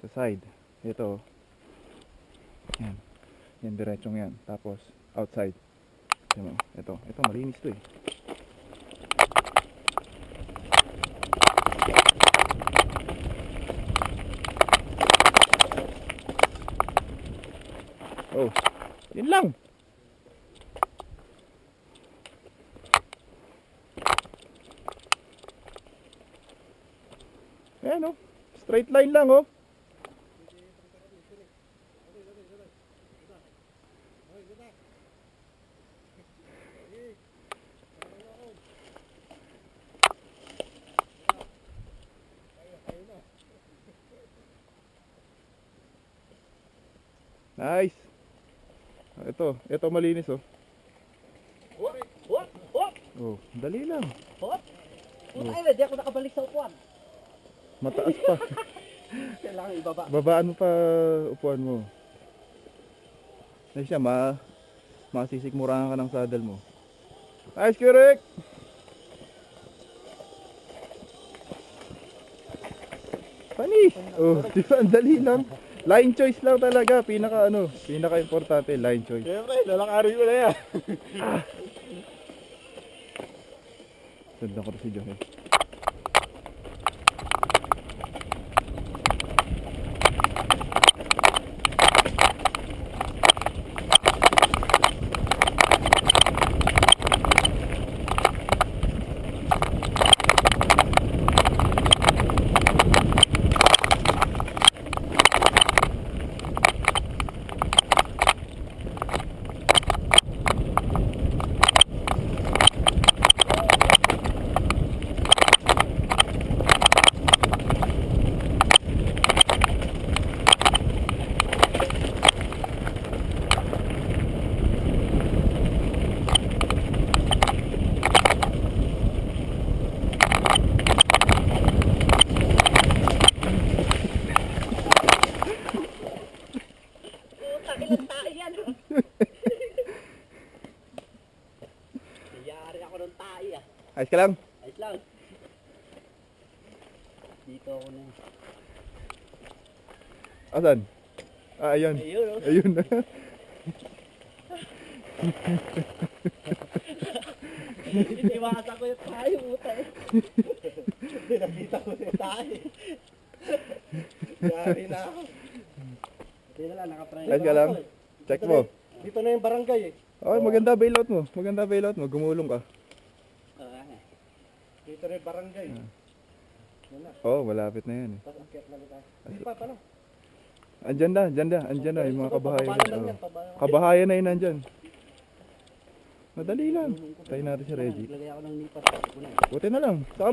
sa side. Ito. Yan. Yan, diretsong yan. Tapos, outside. Yan, ito malinis to eh. Oh, yun lang. Ayan oh, straight line lang oh. Nice. Ito malinis oh. Oh, dali lang. Ay, di ako nakabalik sa upuan. Mataas pa. Kailangan ibaba. Babaan mo pa upuan mo. Ay siya, masisikmurahan ka ng saddle mo. Nice, Kurek! Panis! Oh, di ba? Ang dali lang. Line choice lang talaga. Pinaka importante, line choice. Siyempre, lalakarin mo na yan. Sundan ko si Johe. Yari ako ng tae ah. Ayos ka lang? Ayos lang. Dito ako na. Asan? Ah, ayun. Ayun oh. Ayun na. Iniwasan ko yung tae, puta eh. Nakita ko yung tae. Yari na ako. Hindi na lang, nakaprayo Ayos ka lang? Check mo. Dito na yung barangay eh. Oh, maganda bailout mo. Maganda bailout mo. Gumulong ka. Dito na yung barangay. Oh, malapit na yan eh. Tapos akyat lang tayo. Hindi pa, paano? Andyan na yung mga kabahayan. Pabalan lang Oh. yan, pabalan. Kabahayan na yun nandyan. Madali lang. Tayo natin si Reggie. Naglagay ako ng nipas. Buti na lang. Saka